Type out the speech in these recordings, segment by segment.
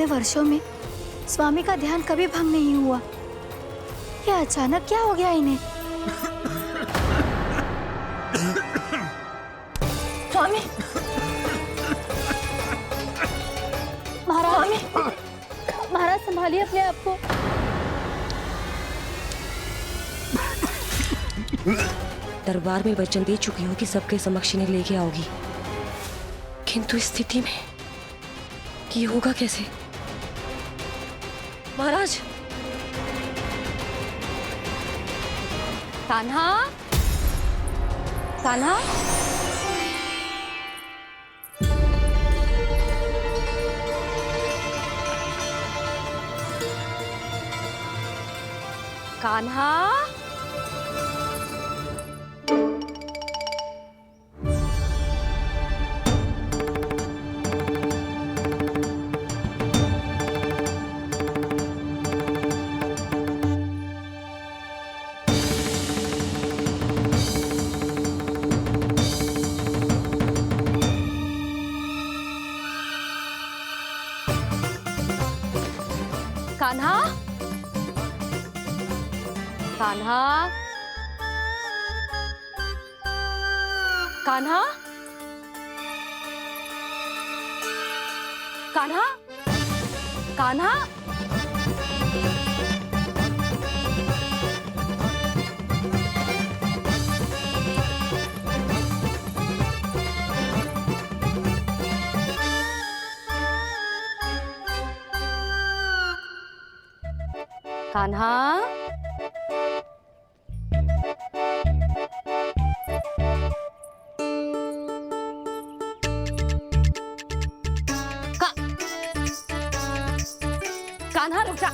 इतने वर्षों में स्वामी का ध्यान कभी भंग नहीं हुआ। ये अचानक क्या हो गया इन्हें? स्वामी, महाराज, महाराज संभालिए अपने आप को। दरबार में वचन दे चुकी हूँ कि सबके समक्ष इन्हें लेके आओगी, किंतु इस स्थिति में ये होगा कैसे? महाराज! कान्हा, कान्हा, कान्हा, कान्हा, कान्हा, कान्हा, कान्हा, कान्हा, कान्हा, कान्हा रुक जा,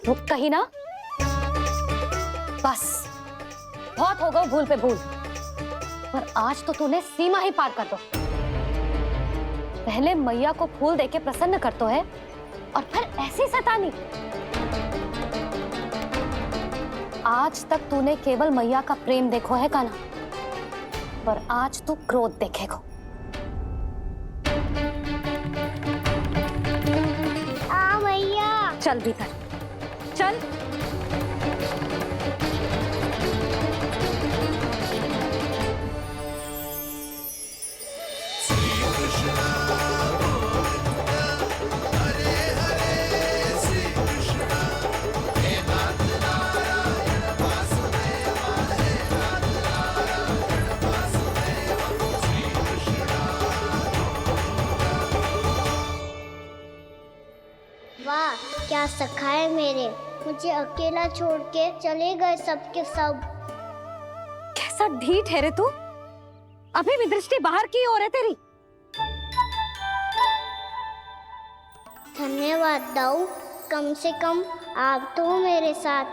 रुक कहीं ना। बस बहुत हो गया भूल पे भूल, पर आज तो तूने सीमा ही पार कर दो। पहले मैया को फूल देके प्रसन्न कर तो है, और फिर ऐसी सतानी। आज तक तूने केवल मैया का प्रेम देखो है कान्हा, पर आज तू क्रोध देखेगा। मैया चल भीतर चल। वाह क्या सखा है मेरे, मुझे अकेला छोड़ के चले गए सबके सब। कैसा ढीठ है रे तू, अभी भी दृष्टि बाहर की ओर है तेरी। धन्यवाद दाऊ, कम से कम आप तो हो मेरे साथ।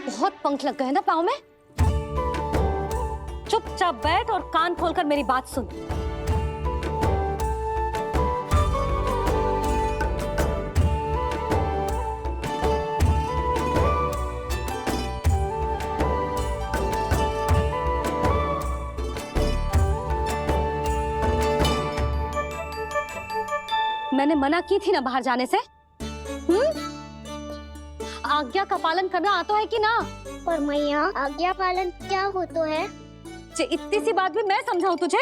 बहुत पंख लग गए ना पाँव में। चुपचाप बैठ और कान खोलकर मेरी बात सुन। मैंने मना की थी ना बाहर जाने से। आज्ञा का पालन करना आता है कि ना? पर मैया आज्ञा पालन क्या होता है? इतनी सी बात भी मैं समझाऊं तुझे?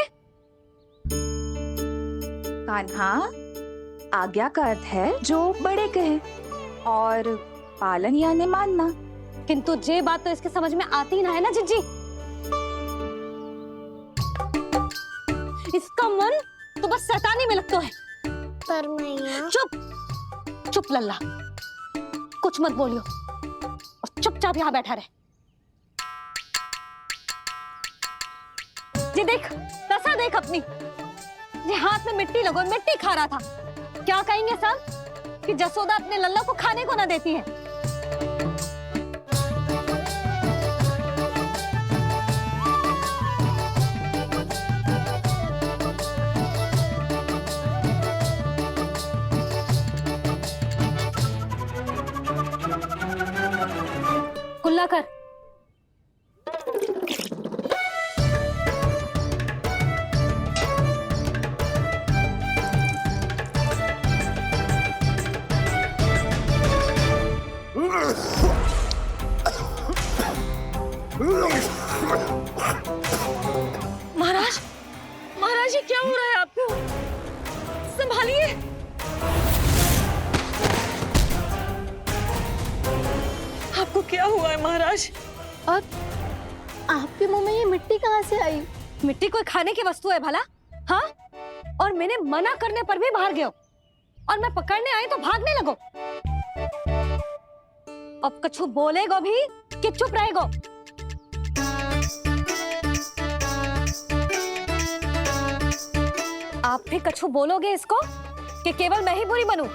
कान्हा, आज्ञा का अर्थ है जो बड़े कहे, और पालन यानी मानना। किंतु ये बात तो इसके समझ में आती ही ना है ना जिज्जी। इसका मन तो बस शैतानी में लगता है। पर मैया चुप चुप लल्ला, कुछ मत बोलियो और चुपचाप यहाँ बैठा रहे। ये देख तसा देख अपनी, ये हाथ में मिट्टी लगो, मिट्टी खा रहा था। क्या कहेंगे सब कि जसोदा अपने लल्ला को खाने को ना देती है। कुल्ला कर, महाराज, महाराज, ये क्या हो रहा है आपको? संभालिए। आपको क्या हुआ है महाराज? और आपके मुंह में ये मिट्टी कहाँ से आई? मिट्टी कोई खाने की वस्तु है भला? हाँ, और मैंने मना करने पर भी बाहर गए हो, और मैं पकड़ने आई तो भागने लगो। अब कछु बोलेगो भी कि चुप रहेगो? आप भी कछु बोलोगे इसको कि केवल मैं ही बुरी बनूं?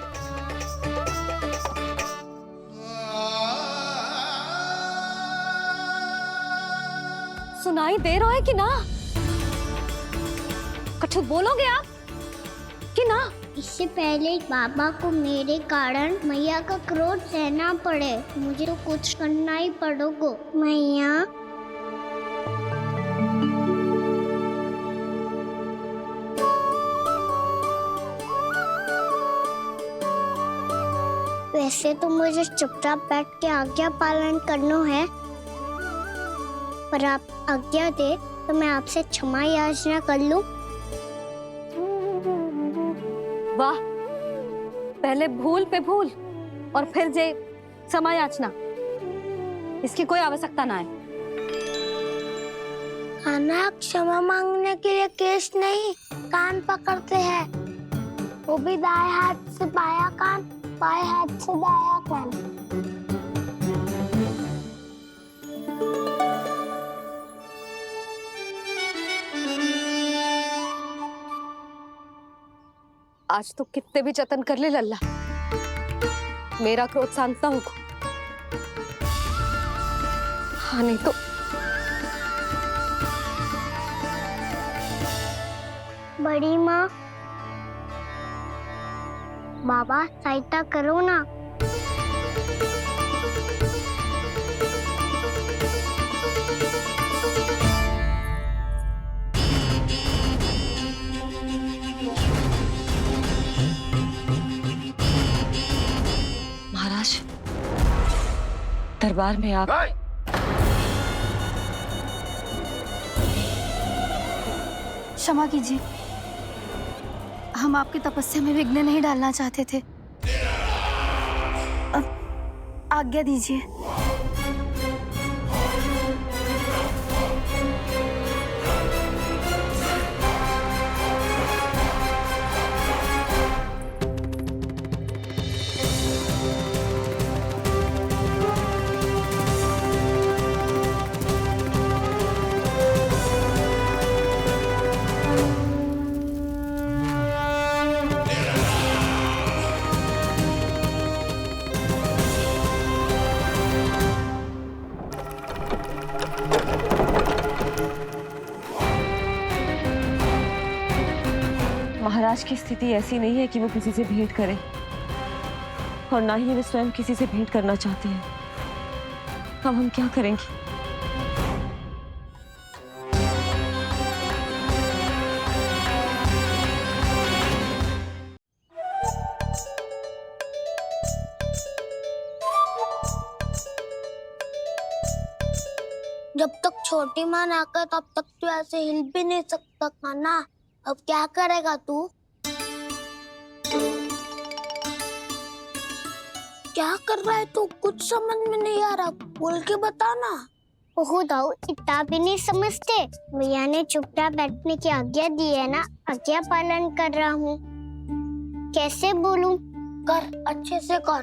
सुनाई दे रहा है कि ना? कछु बोलोगे आप कि ना? इससे पहले बाबा को मेरे कारण मैया का क्रोध सहना पड़े, मुझे तो कुछ करना ही पड़ेगा। मैया, वैसे तो मुझे चुपचाप बैठ के आज्ञा पालन करना है, पर आप आज्ञा दे तो मैं आपसे क्षमा याचना कर लूं। वाह, पहले भूल पे भूल और फिर जे क्षमा याचना, इसकी कोई आवश्यकता ना है। खाना क्षमा मांगने के लिए केस नहीं, कान पकड़ते हैं, वो भी दाएं हाथ से बायां कान, बाएं हाथ से दायां कान। आज तो कितने भी जतन कर ले लल्ला, मेरा क्रोध शांत ना होगा। हाँ, नहीं तो बड़ी माँ, बाबा सहायता करो ना। महाराज, दरबार में आप क्षमा कीजिए, हम आपकी तपस्या में विघ्न नहीं डालना चाहते थे। अब आज्ञा दीजिए। महाराज की स्थिति ऐसी नहीं है कि वो किसी से भेंट करें, और ना ही वे स्वयं किसी से भेंट करना चाहते हैं। अब हम क्या करेंगे? जब तक छोटी माँ ना कर तब तक तू ऐसे हिल भी नहीं सकता था ना। अब क्या करेगा तू? क्या कर रहा है तू? कुछ समझ में नहीं आ रहा, बोल के बता ना। ओहो दाऊ, इतना भी नहीं समझते। भैया ने चुपचाप बैठने की आज्ञा दी है ना, आज्ञा पालन कर रहा हूँ। कैसे बोलूं? कर, अच्छे से कर।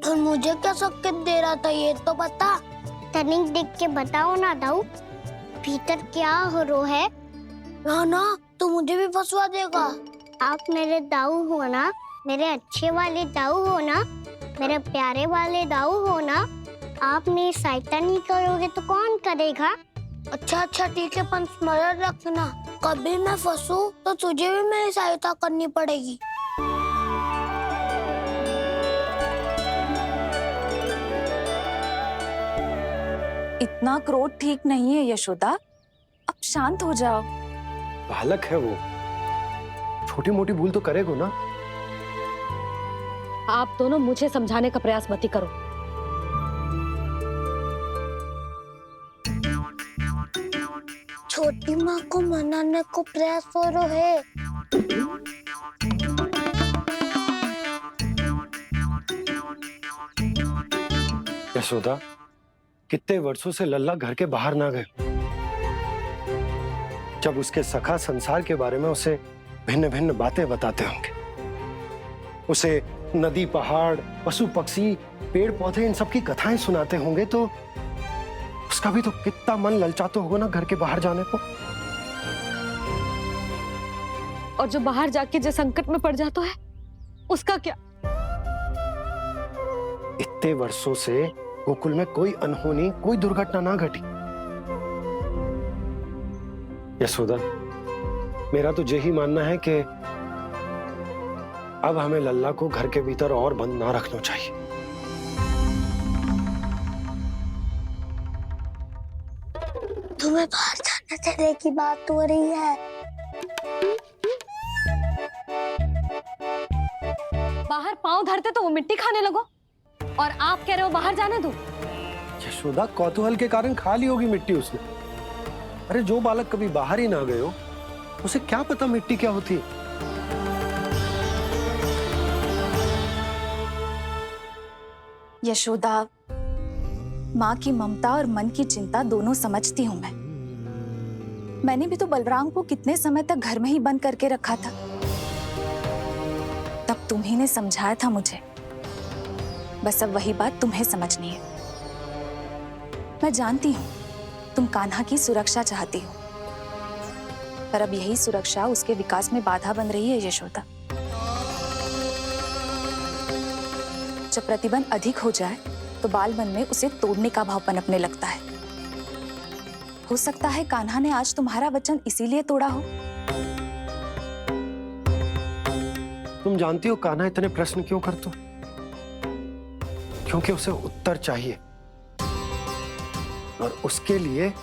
और मुझे क्या संकेत दे रहा था ये तो बता। तनिक देख के बताओ ना दाऊ, भीतर क्या हो रहा है? ना तू मुझे भी फंसवा देगा। आप मेरे दाऊ हो ना, मेरे अच्छे वाले दाऊ हो ना, मेरे प्यारे वाले दाऊ हो ना। आप मेरी सहायता नहीं करोगे तो कौन करेगा? अच्छा ठीक है, पर स्मरण रखना, कभी मैं फंसू तो तुझे भी मेरी सहायता करनी पड़ेगी। इतना क्रोध ठीक नहीं है यशोदा, अब शांत हो जाओ। बालक है वो, छोटी मोटी भूल तो करेगा ना। आप दोनों मुझे समझाने का प्रयास मत ही करो। छोटी माँ को मनाने को प्रयास हो रहा है। यशोदा, कितने वर्षों से लल्ला घर के बाहर ना गए। जब उसके सखा संसार के बारे में उसे भिन्न भिन्न बातें बताते होंगे, उसे नदी, पहाड़, पशु पक्षी, पेड़ पौधे, इन सब की कथाएं सुनाते होंगे, तो उसका भी तो कितना मन ललचाता होगा ना घर के बाहर जाने को। और जो बाहर जाके जो संकट में पड़ जाता है उसका क्या? इतने वर्षों से गोकुल में कोई अनहोनी, कोई दुर्घटना ना घटी। यशोदा, मेरा तो यही मानना है कि अब हमें लल्ला को घर के भीतर और बंद ना रखना चाहिए। तुम्हें बाहर जाने देने की बात हो रही है। बाहर पांव धरते तो वो मिट्टी खाने लगो, और आप कह रहे हो बाहर जाने दो। यशोदा, कौतूहल के कारण खा ली होगी मिट्टी उसने। अरे जो बालक कभी बाहर ही ना गए हो, उसे क्या पता मिट्टी क्या होती है। यशोदा, माँ की ममता और मन की चिंता दोनों समझती हूँ मैं। मैंने भी तो बलराम को कितने समय तक घर में ही बंद करके रखा था। तब तुम्ही ने समझाया था मुझे। बस अब वही बात तुम्हें समझनी है। मैं जानती हूँ तुम कान्हा की सुरक्षा चाहती हो, पर अब यही सुरक्षा उसके विकास में बाधा बन रही है यशोदा। जब प्रतिबंध अधिक हो जाए तो बाल मन में उसे तोड़ने का भाव पनपने लगता है। हो सकता है कान्हा ने आज तुम्हारा वचन इसीलिए तोड़ा हो। तुम जानती हो कान्हा इतने प्रश्न क्यों करता है? क्योंकि उसे उत्तर चाहिए, और उसके लिए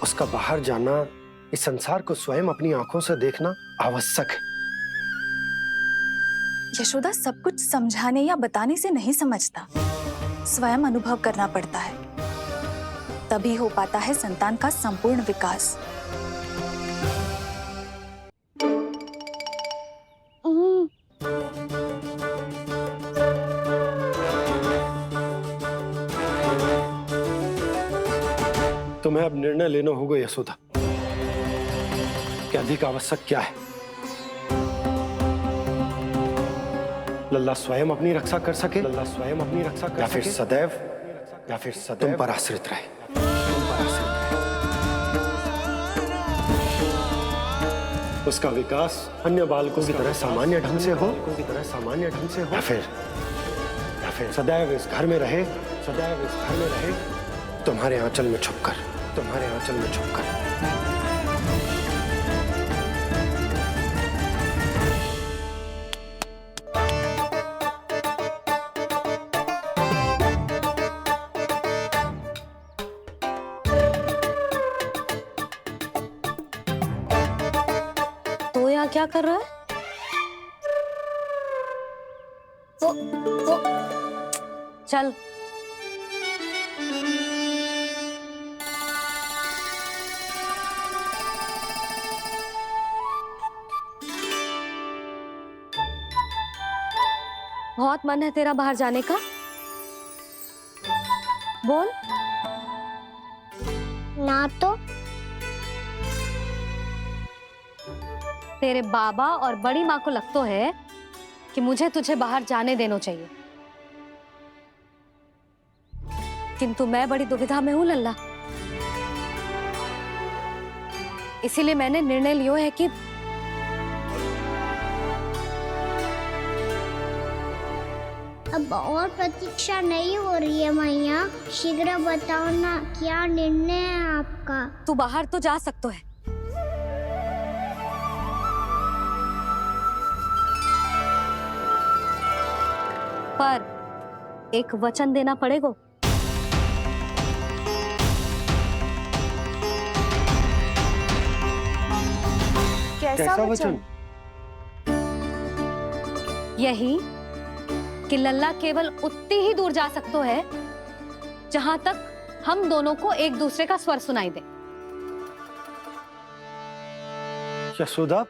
उसका बाहर जाना, इस संसार को स्वयं अपनी आंखों से देखना आवश्यक है। यशोदा, सब कुछ समझाने या बताने से नहीं समझता, स्वयं अनुभव करना पड़ता है। तभी हो पाता है संतान का संपूर्ण विकास। तुम्हें अब निर्णय लेना होगा यशोदा कि अधिक आवश्यक क्या है। लल्ला स्वयं अपनी रक्षा कर सके, लल्ला स्वयं अपनी रक्षा कर, या फिर सदैव तुम पर आश्रित रहे। उसका विकास अन्य बालकों की तरह सामान्य ढंग से हो, या फिर सदैव इस घर में रहे, तुम्हारे आंचल में छुपकर। तो यहाँ क्या कर रहा है? वो चल। बहुत मन है तेरा बाहर जाने का? बोल। ना तो तेरे बाबा और बड़ी माँ को लगता है कि मुझे तुझे बाहर जाने देना चाहिए, किंतु मैं बड़ी दुविधा में हूँ लल्ला। इसीलिए मैंने निर्णय लिया है कि अब और प्रतीक्षा नहीं हो रही है मैया। शीघ्र बताओ ना, क्या निर्णय है आपका? तू बाहर तो जा सकता है, पर एक वचन देना पड़ेगा। कैसा वचन? यही कि लल्ला केवल उतनी ही दूर जा सकता है जहां तक हम दोनों को एक दूसरे का स्वर सुनाई दे। यशोदा,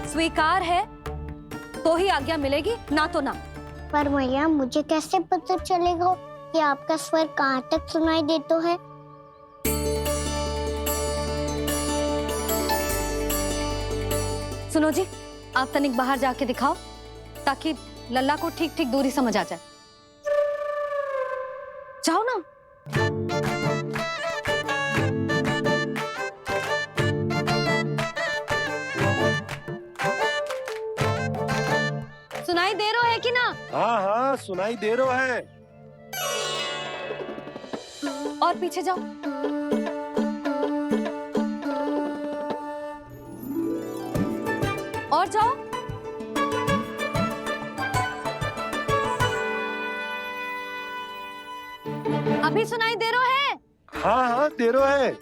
स्वीकार है तो ही आज्ञा मिलेगी, ना तो ना। पर मैया मुझे कैसे पता चलेगा कि आपका स्वर कहाँ तक सुनाई देता है? सुनो जी, आप तनिक बाहर जाके दिखाओ ताकि लल्ला को ठीक ठीक दूरी समझ आ जाए। जाओ ना। सुनाई दे रहा है कि ना? हाँ हाँ सुनाई दे रहा है। और पीछे जाओ। और जाओ। अभी सुनाई दे रहा है? हाँ हाँ दे रहा है।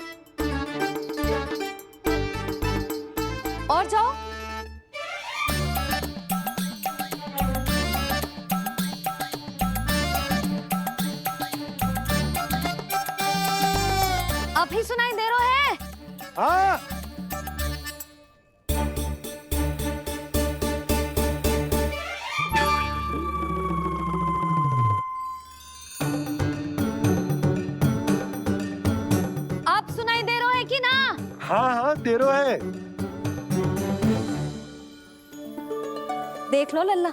और जाओ। अभी सुनाई दे रहा है? हाँ आप सुनाई दे रहा है कि ना? हाँ हाँ दे रहा है। देख लो लल्ला,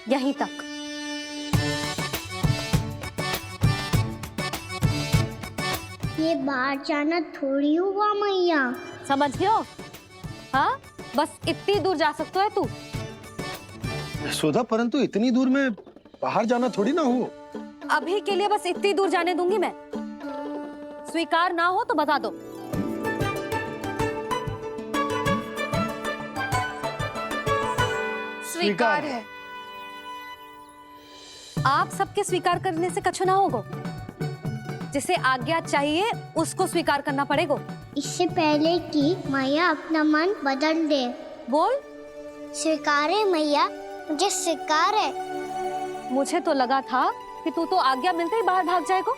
यहीं तक। ये बाहर जाना थोड़ी हुआ मैया। समझ गयो? हाँ, बस इतनी दूर जा सकते है तू। यशोदा, परंतु इतनी दूर में बाहर जाना थोड़ी ना हो। अभी के लिए बस इतनी दूर जाने दूंगी मैं। स्वीकार ना हो तो बता दो। स्वीकार है। आप सबके स्वीकार करने से कछु ना होगो। जिसे आज्ञा चाहिए उसको स्वीकार करना पड़ेगा। इससे पहले कि मैया अपना मन बदल दे। बोल। स्वीकार है मैया, मुझे स्वीकार है। मुझे तो लगा था कि तू तो आज्ञा मिलते ही बाहर भाग जाएगा,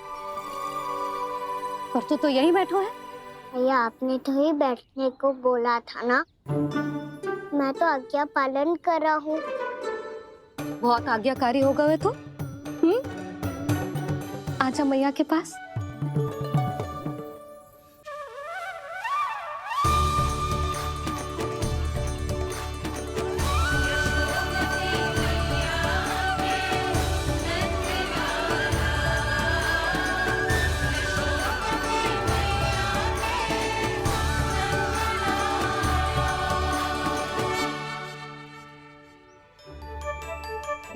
पर तू तो यहीं बैठो है। भैया आपने तो ही बैठने को बोला था ना, मैं तो आज्ञा पालन कर रहा हूँ। बहुत आज्ञाकारी हो गए तो। आजा मैया के पास।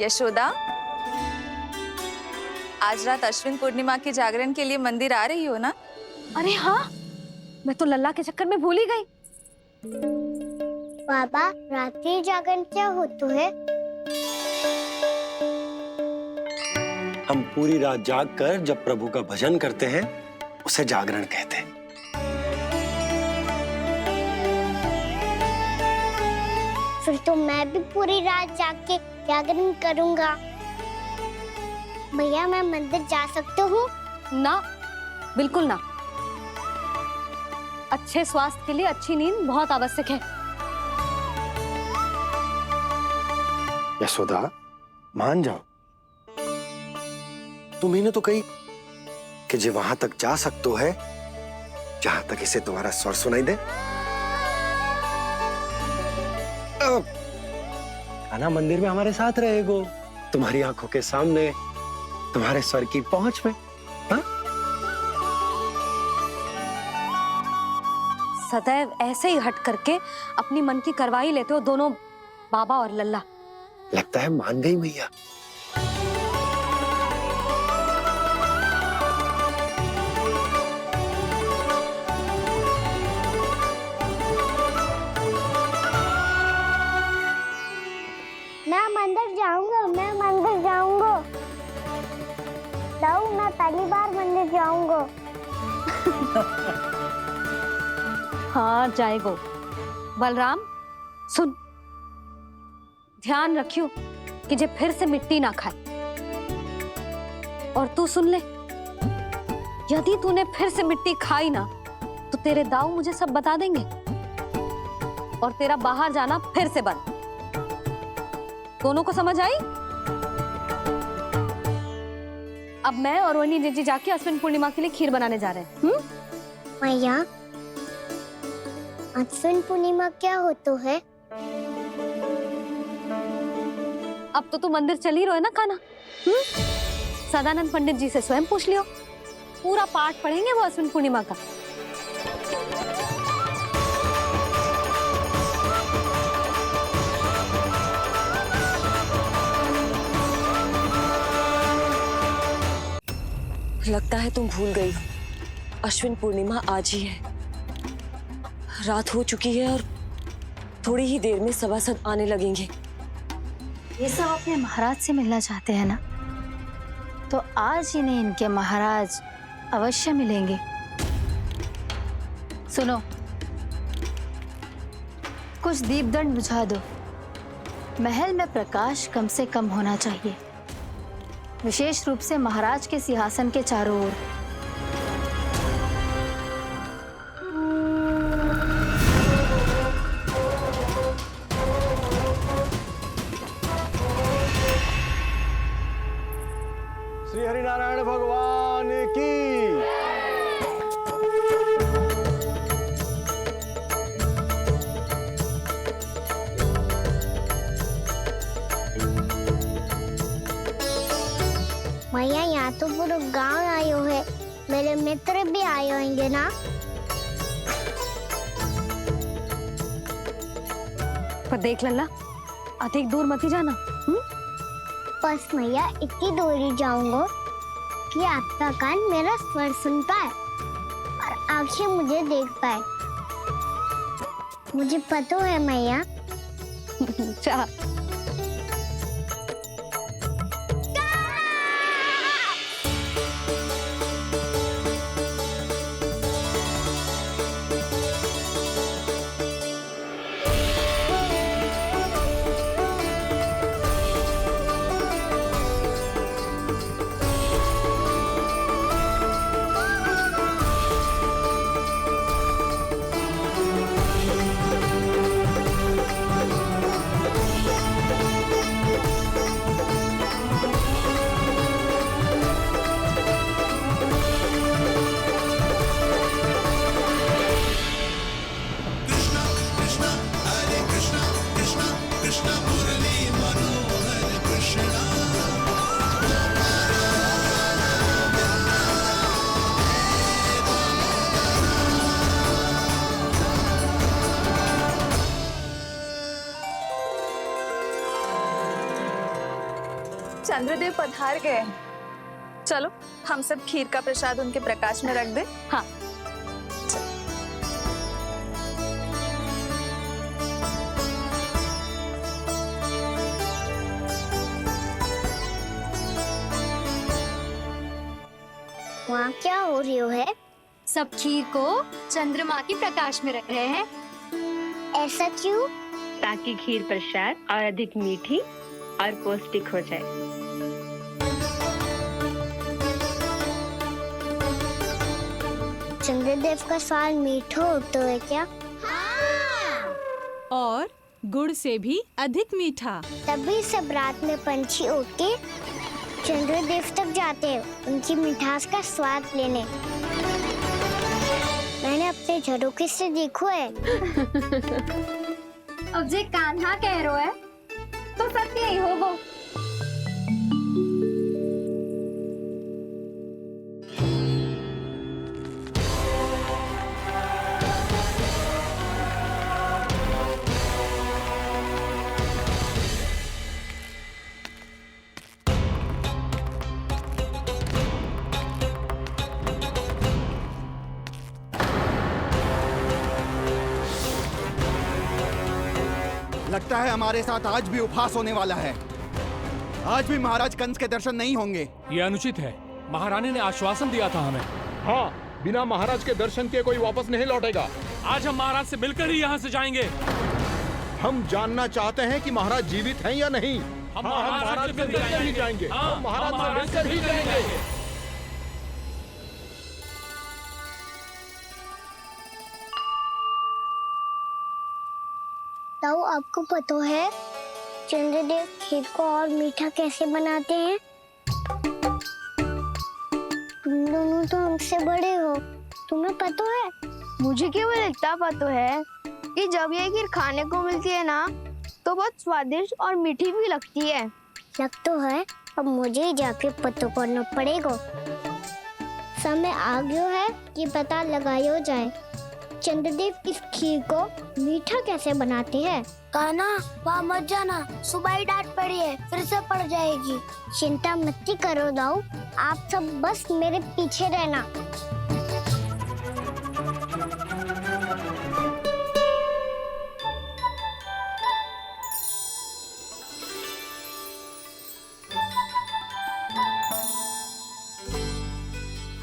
यशोदा, आज रात अश्विन पूर्णिमा के जागरण के लिए मंदिर आ रही हो ना? अरे हाँ, मैं तो लल्ला के चक्कर में भूल ही गई। बाबा, रात्रि जागरण क्या होता है? हम पूरी रात जाग कर जब प्रभु का भजन करते हैं उसे जागरण कहते हैं। फिर तो मैं भी पूरी रात जाग के जागरण करूंगा। भैया मैं मंदिर जा सकती हूँ? ना, बिल्कुल ना। अच्छे स्वास्थ्य के लिए अच्छी नींद बहुत आवश्यक है। यशोदा, मान जाओ। तुम्ही ने तो कही कि जे वहां तक जा सकते है जहां तक इसे तुम्हारा स्वर सुनाई दे। आना मंदिर में हमारे साथ रहेगो, तुम्हारी आंखों के सामने, तुम्हारे स्वर की पहुंच में। हा? सदैव ऐसे ही हट करके अपनी मन की करवाई लेते हो दोनों बाबा और लल्ला। लगता है मान गई मैया। मैं मंदिर जाऊंगा, मैं मंदिर जाऊंगा। दाऊ, मैं पहली बार मंदिर जाऊंगा। हाँ जाएगो। बलराम सुन, ध्यान रखियो कि जे फिर से मिट्टी ना खाए। और तू सुन ले, यदि तूने फिर से मिट्टी खाई ना तो तेरे दाऊ मुझे सब बता देंगे और तेरा बाहर जाना फिर से बंद। दोनों को समझ आई? अब मैं और रोहिणी जीजी जाके अश्विन पूर्णिमा के लिए खीर बनाने जा रहे हैं। मैया, अश्विन पूर्णिमा क्या होता है? अब तो तू मंदिर चल ही रहो है ना खाना। सदानंद पंडित जी से स्वयं पूछ लियो, पूरा पाठ पढ़ेंगे वो अश्विन पूर्णिमा का। लगता है तुम भूल गई हो, अश्विन पूर्णिमा आज ही है। रात हो चुकी है और थोड़ी ही देर में सभासद आने लगेंगे। ये सब अपने महाराज से मिलना चाहते हैं ना, तो आज इन्हें इनके महाराज अवश्य मिलेंगे। सुनो, कुछ दीपदंड बुझा दो। महल में प्रकाश कम से कम होना चाहिए, विशेष रूप से महाराज के सिंहासन के चारों ओर। श्री हरिनारायण भगवान की। मैया, यहाँ तो पूरा गांव आयो है, मेरे मित्र भी आए होंगे ना? पर देख लल्ला, अधिक दूर मत ही जाना। बस मैया इतनी दूर ही जाऊंगा कि आपका कान मेरा स्वर सुन पाए और आंखें मुझे देख पाए। मुझे पता है मैया। अच्छा, चंद्रदेव पधार गए। चलो हम सब खीर का प्रसाद उनके प्रकाश में रख दे। हाँ। वहाँ क्या हो रही है? सब खीर को चंद्रमा की प्रकाश में रख रहे हैं। ऐसा क्यों? ताकि खीर प्रसाद और अधिक मीठी और पौष्टिक हो जाए। चंद्रदेव का स्वाद मीठा होता है क्या? और गुड़ से भी अधिक मीठा। तभी सब रात में पंछी उड़ के चंद्रदेव तक जाते हैं उनकी मिठास का स्वाद लेने। मैंने अपने झरोखे से देखो है। अब जे कान्हा कह रहा है तो सत्य ही होगा। लगता है हमारे साथ आज भी उपहास होने वाला है। आज भी महाराज कंस के दर्शन नहीं होंगे। ये अनुचित है। महारानी ने आश्वासन दिया था हमें। हाँ, बिना महाराज के दर्शन के कोई वापस नहीं लौटेगा। आज हम महाराज से मिलकर ही यहाँ से जाएंगे। हम जानना चाहते हैं कि महाराज जीवित हैं या नहीं। हम महाराज से मिलकर ही जाएंगे। हम महाराज से मिलकर ही जाएंगे। आपको पता है चंद्रदेव खीर को और मीठा कैसे बनाते हैं? तुम दोनों तो हमसे बड़े हो, तुम्हें पता है? मुझे केवल इतना पता है कि जब ये खीर खाने को मिलती है ना तो बहुत स्वादिष्ट और मीठी भी लगती है। लग तो है, अब मुझे ही जाके पता करना पड़ेगा। समय आ गया है कि पता लगाया जाए चंद्रदेव इस खीर को मीठा कैसे बनाते हैं। कान्हा, वहाँ मत जाना, सुबह ही डांट पड़ी है, फिर से पड़ जाएगी। चिंता मत करो दाऊ, आप सब बस मेरे पीछे रहना।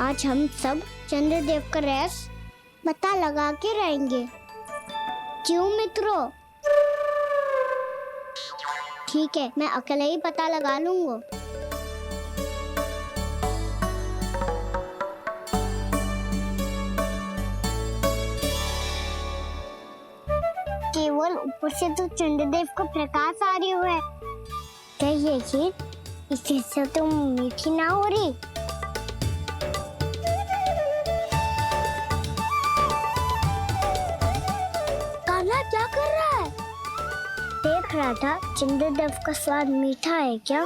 आज हम सब चंद्रदेव का रहस्य पता लगा के रहेंगे। क्यों मित्रों? ठीक है, मैं अकेले ही पता लगा लूंगा। केवल ऊपर से तो चंद्रदेव को प्रकाश आ रही है। क्या ये खीर इससे तो मीठी ना हो रही? क्या कर रहा है? देख रहा था चंद्रदेव का स्वाद मीठा है क्या,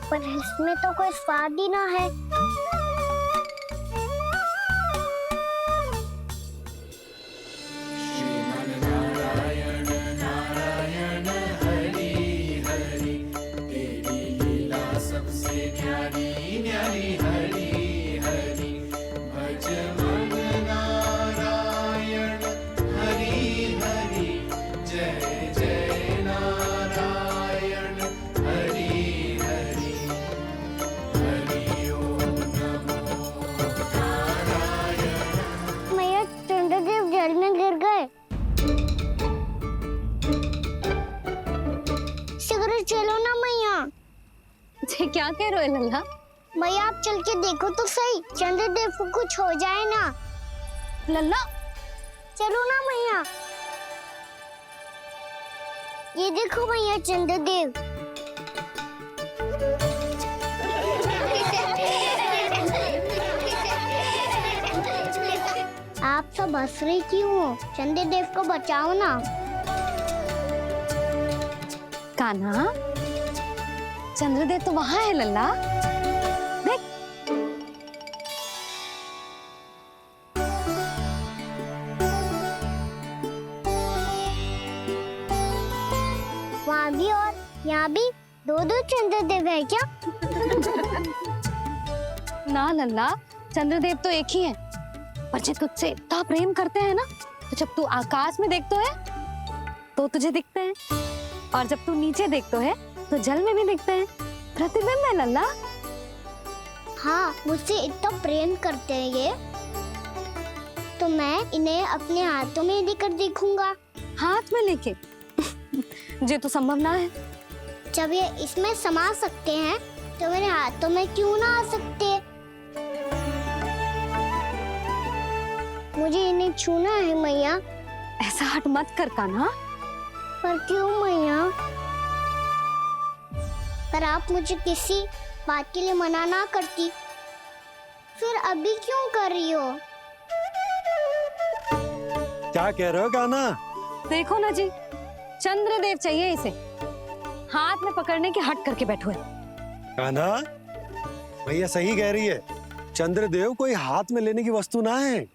पर इसमें तो कोई स्वाद ही ना है। चलो ना मैया। क्या कह रहे हो लल्ला? मैया आप चल के देखो तो सही, चंद्रदेव को कुछ हो जाए ना। लल्ला चलो ना मैया। ये देखो मैया चंद्रदेव। आप सब हंस रही क्यों हो? चंद्रदेव को बचाओ ना। कान्हा, चंद्रदेव तो वहां है लल्ला, देख। वहाँ भी और यहाँ भी दो दो चंद्रदेव है क्या? ना लल्ला, चंद्रदेव तो एक ही है। पर जब तुझसे इतना प्रेम करते हैं ना, तो जब तू आकाश में देखतो है तो तुझे दिखते हैं, और जब तू नीचे देखतो है तो जल में भी दिखते हैं। प्रतिबिंब है लल्ला। हाँ, मुझसे इतना प्रेम करते हैं ये, तो मैं इन्हें अपने हाथों में लेकर देखूंगा। हाथ में लेके? ये तो संभव ना है। जब ये इसमें समा सकते हैं तो मेरे हाथों में क्यों ना आ सकते? मुझे इन्हें छूना है मैया। ऐसा हट मत कर कान्हा। पर क्यों मैया? पर आप मुझे किसी बात के लिए मना ना करती, फिर अभी क्यों कर रही हो? क्या कह रहे हो कान्हा? देखो ना जी, चंद्रदेव चाहिए इसे, हाथ में पकड़ने की हट करके बैठो है। कान्हा, भैया सही कह रही है, चंद्रदेव कोई हाथ में लेने की वस्तु ना है।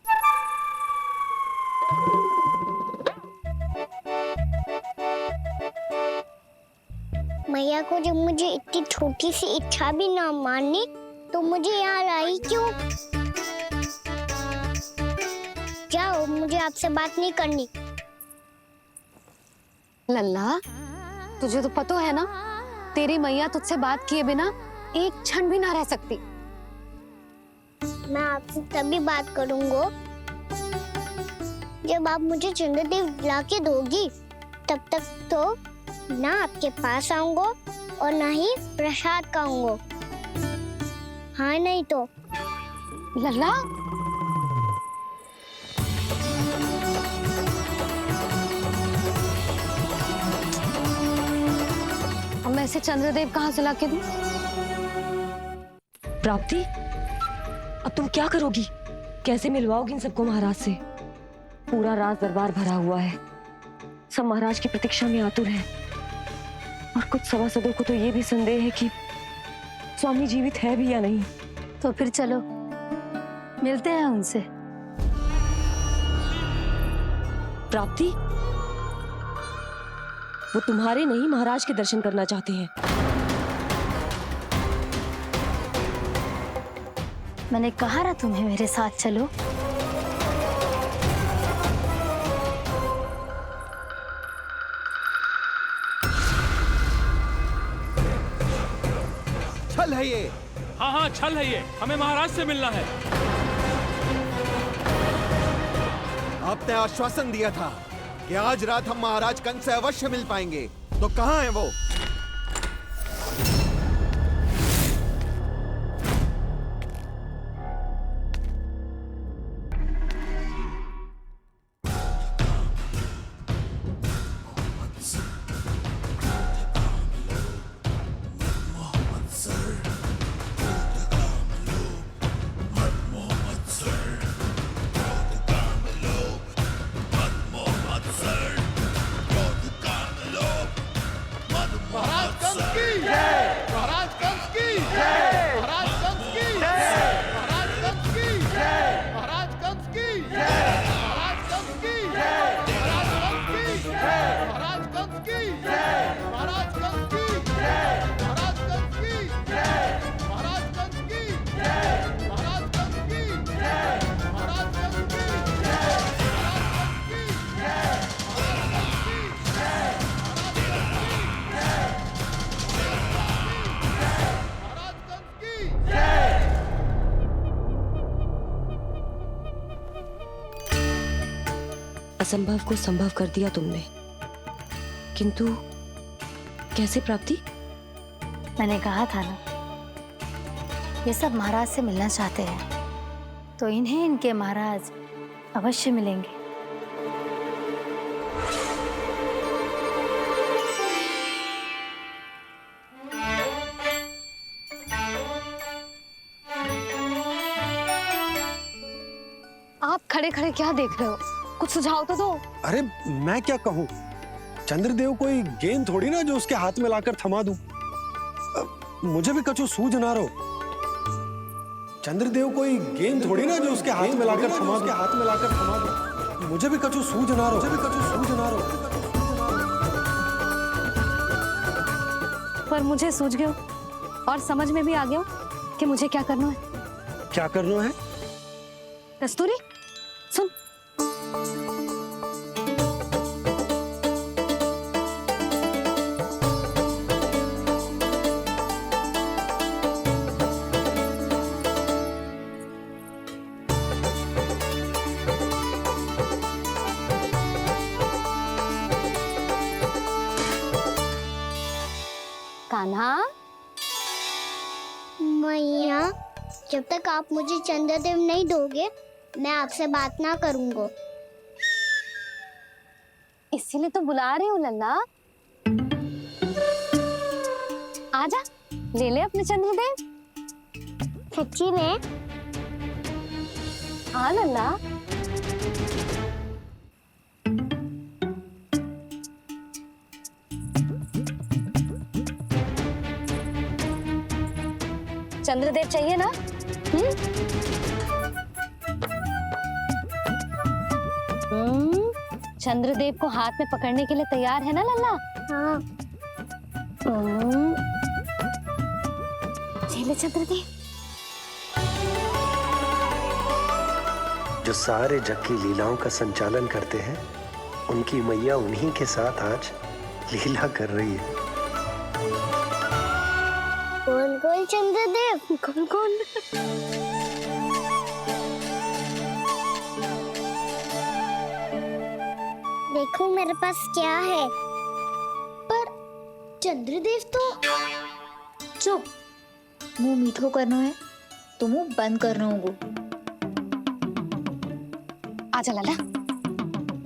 मैया को जब मुझे इतनी छोटी सी इच्छा भी ना माननी, तो मुझे यहाँ लाई क्यों? जाओ, मुझे आपसे बात नहीं करनी। लल्ला, तुझे तो पता है ना, तेरी मैया तुझसे बात किए बिना एक क्षण भी ना रह सकती। मैं आपसे तभी बात करूंगा जब आप मुझे चंद्रदेव ला के दोगी। तब तक तो ना आपके पास आऊंगा और ना ही प्रसाद खाऊंगा। हाँ नहीं तो? लल्ला, वैसे चंद्रदेव कहाँ से लाके दूं? प्राप्ति, अब तुम क्या करोगी? कैसे मिलवाओगी इन सबको महाराज से? पूरा राज दरबार भरा हुआ है, सब महाराज की प्रतीक्षा में आतुर हैं। और कुछ सभासदों को तो ये भी संदेह है कि स्वामी जीवित है भी या नहीं। तो फिर चलो मिलते हैं उनसे। प्राप्ति, वो तुम्हारे नहीं महाराज के दर्शन करना चाहते हैं। मैंने कहा ना तुम्हें मेरे साथ चलो। छल है ये। हाँ छल है ये, हमें महाराज से मिलना है। आपने आश्वासन दिया था कि आज रात हम महाराज कंस से अवश्य मिल पाएंगे, तो कहाँ है वो? असंभव को संभव कर दिया तुमने, किंतु कैसे प्राप्ति? मैंने कहा था ना, ये सब महाराज से मिलना चाहते हैं, तो इन्हें इनके महाराज अवश्य मिलेंगे। आप खड़े खड़े क्या देख रहे हो? कुछ सुझाव तो दो। अरे मैं क्या कहूँ, चंद्रदेव कोई गेंद थोड़ी ना जो उसके हाथ में लाकर थमा दूं। मुझे भी कछु सूझ ना रहो। चंद्रदेव कोई गेंद थोड़ी ना जो उसके हाथ में लाकर थमा दूं। मुझे भी कछु सूझ ना रहो। पर मुझे सूझ गयो और समझ में भी आ गया कि मुझे क्या करना है। क्या करना है? कस्तूरी सुन, कान्हा। मैया, जब तक आप मुझे चंद्रदेव नहीं दोगे, मैं आपसे बात ना करूंगा। इसीलिए तो बुला रही हूँ लल्ला। आजा, ले ले अपने चंद्रदेव। सच्ची में? हाँ लल्ला। चंद्रदेव चाहिए ना? चंद्रदेव को हाथ में पकड़ने के लिए तैयार है ना लल्ला? हाँ। ले चंद्रदेव। जो सारे जग की लीलाओं का संचालन करते हैं, उनकी मैया उन्हीं के साथ आज लीला कर रही है। कौन कौन चंद्रदेव? कौन कौन? देखो मेरे पास क्या है। पर चंद्रदेव तो चुप, मुंह मीठो करनो है तो मुंह बंद करनो होगो। आजा लाला,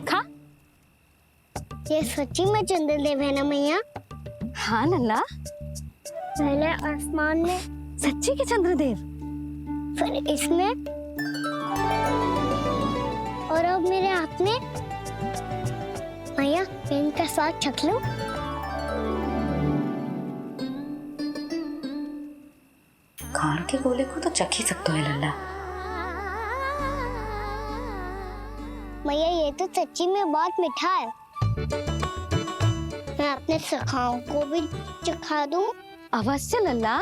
खा। ये सच्ची में चंद्रदेव है ना मैया? हाँ लल्ला। पहले आसमान में, सच्ची के चंद्रदेव? फिर इसमें, और अब मेरे हाथ में। मैया, इनका स्वाद चख लो। खान के गोले को तो चख ही सकते हो लल्ला। मैया, ये तो सच्ची में बहुत मीठा है। मैं अपने सखाओं को भी चखा दूं? अवश्य लल्ला,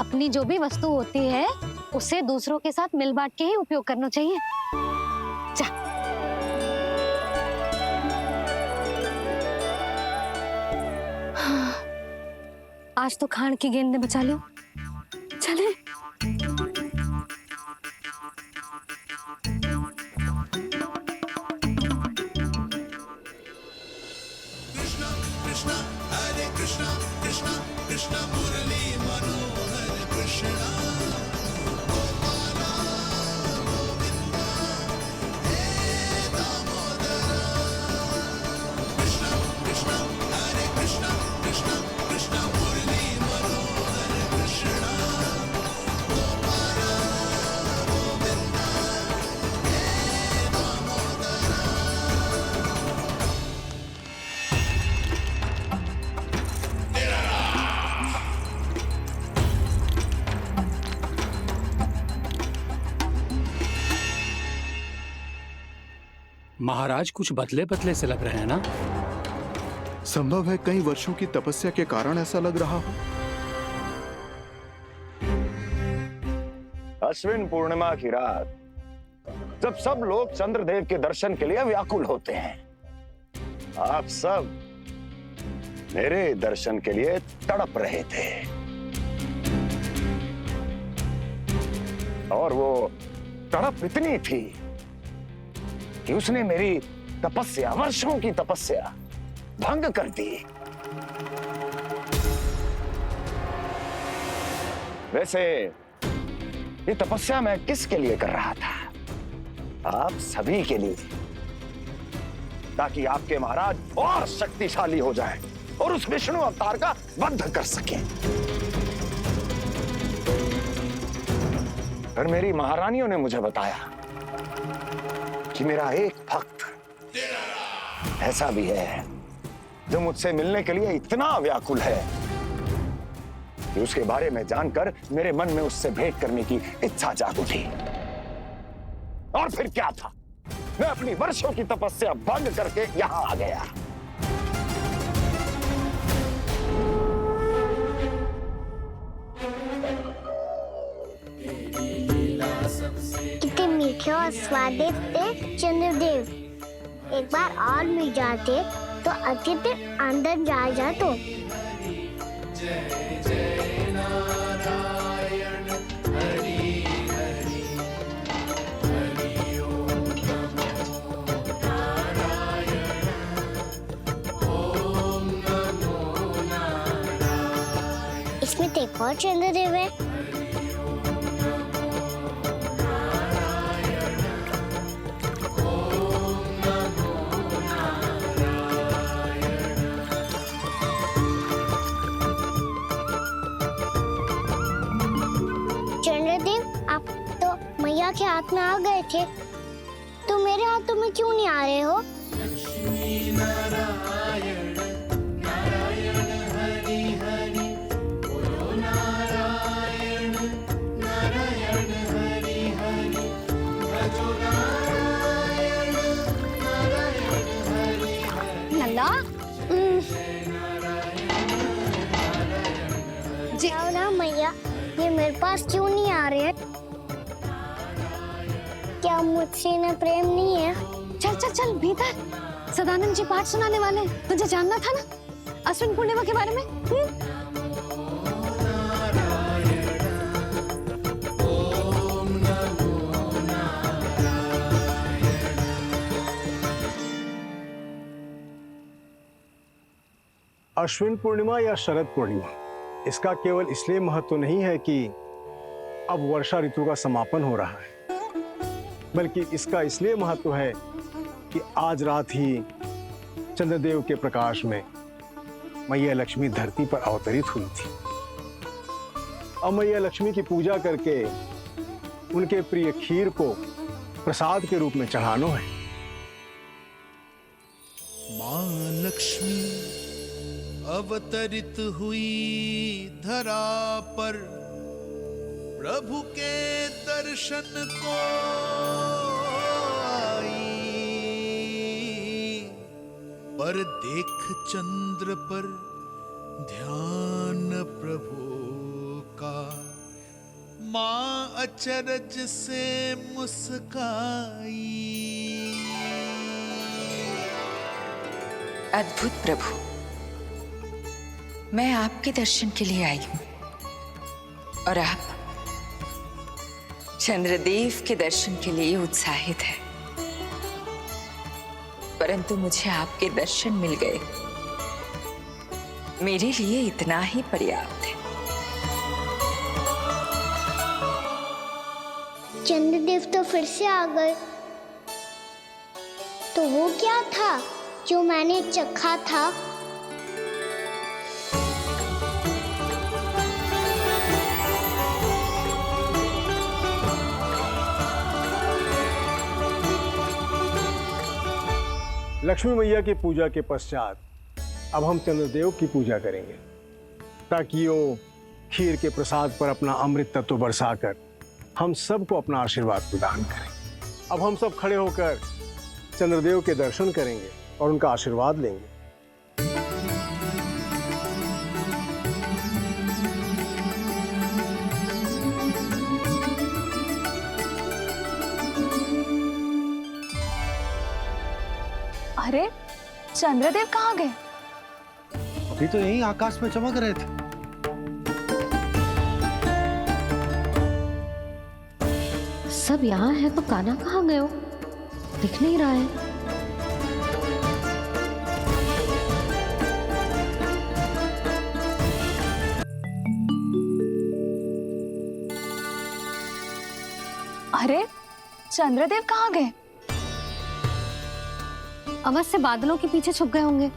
अपनी जो भी वस्तु होती है उसे दूसरों के साथ मिल बांट के ही उपयोग करना चाहिए। जा। आज तो खान की गेंद ने बचा लो। चले। महाराज कुछ बदले बदले से लग रहे हैं ना? संभव है कई वर्षों की तपस्या के कारण ऐसा लग रहा हो। अश्विन पूर्णिमा की रात, जब सब लोग चंद्रदेव के दर्शन के लिए व्याकुल होते हैं, आप सब मेरे दर्शन के लिए तड़प रहे थे। और वो तड़प इतनी थी कि उसने मेरी तपस्या, वर्षों की तपस्या भंग कर दी। वैसे ये तपस्या मैं किसके लिए कर रहा था? आप सभी के लिए, ताकि आपके महाराज और शक्तिशाली हो जाएं और उस विष्णु अवतार का वध कर सकें। पर मेरी महारानियों ने मुझे बताया कि मेरा एक भक्त ऐसा भी है जो मुझसे मिलने के लिए इतना व्याकुल है कि उसके बारे में जानकर मेरे मन में उससे भेंट करने की इच्छा जाग उठी। और फिर क्या था, मैं अपनी वर्षों की तपस्या भंग करके यहां आ गया। कितने मीठे और स्वादिष्ट थे चंद्रदेव। एक बार और मिल जाते तो अतिथि अंदर जा तो। इसमें तो एक और चंद्रदेव है। मैया के हाथ में आ गए थे, तो मेरे हाथों में क्यों नहीं आ रहे हो? लक्ष्मी नारायण नारायण हरि हरि बोलो नारायण नारायण हरि हरि भजो नारायण नारायण हरि हरि। लल्ला जी ना मैया, ये मेरे पास क्यों नहीं आ रहे हैं? क्या मुझसे इन्हें प्रेम नहीं है? चल चल चल भीतर, सदानंद जी पाठ सुनाने वाले हैं। तुझे जानना था ना अश्विन पूर्णिमा के बारे में? अश्विन पूर्णिमा या शरद पूर्णिमा, इसका केवल इसलिए महत्व नहीं है कि अब वर्षा ऋतु का समापन हो रहा है, बल्कि इसका इसलिए महत्व है कि आज रात ही चंद्रदेव के प्रकाश में मैया लक्ष्मी धरती पर अवतरित हुई थी। अब मैया लक्ष्मी की पूजा करके उनके प्रिय खीर को प्रसाद के रूप में चढ़ाना है। मां लक्ष्मी अवतरित हुई धरा पर, प्रभु के दर्शन को आई, पर देख चंद्र पर ध्यान प्रभु का, मां अचरज से मुस्काई। अद्भुत प्रभु, मैं आपके दर्शन के लिए आई हूं और आप चंद्रदेव के दर्शन के लिए उत्साहित है, परंतु मुझे आपके दर्शन मिल गए, मेरे लिए इतना ही पर्याप्त है। चंद्रदेव तो फिर से आ गए। तो वो क्या था जो मैंने चखा था? लक्ष्मी मैया की पूजा के पश्चात अब हम चंद्रदेव की पूजा करेंगे, ताकि वो खीर के प्रसाद पर अपना अमृत तत्व बरसाकर हम सबको अपना आशीर्वाद प्रदान करें। अब हम सब खड़े होकर चंद्रदेव के दर्शन करेंगे और उनका आशीर्वाद लेंगे। अरे चंद्रदेव कहाँ गए? अभी तो यही आकाश में चमक रहे थे। सब यहाँ है तो कान्हा कहाँ गए हो? दिख नहीं रहा है। अरे चंद्रदेव कहाँ गए? अवश्य बादलों के पीछे छुप गए होंगे।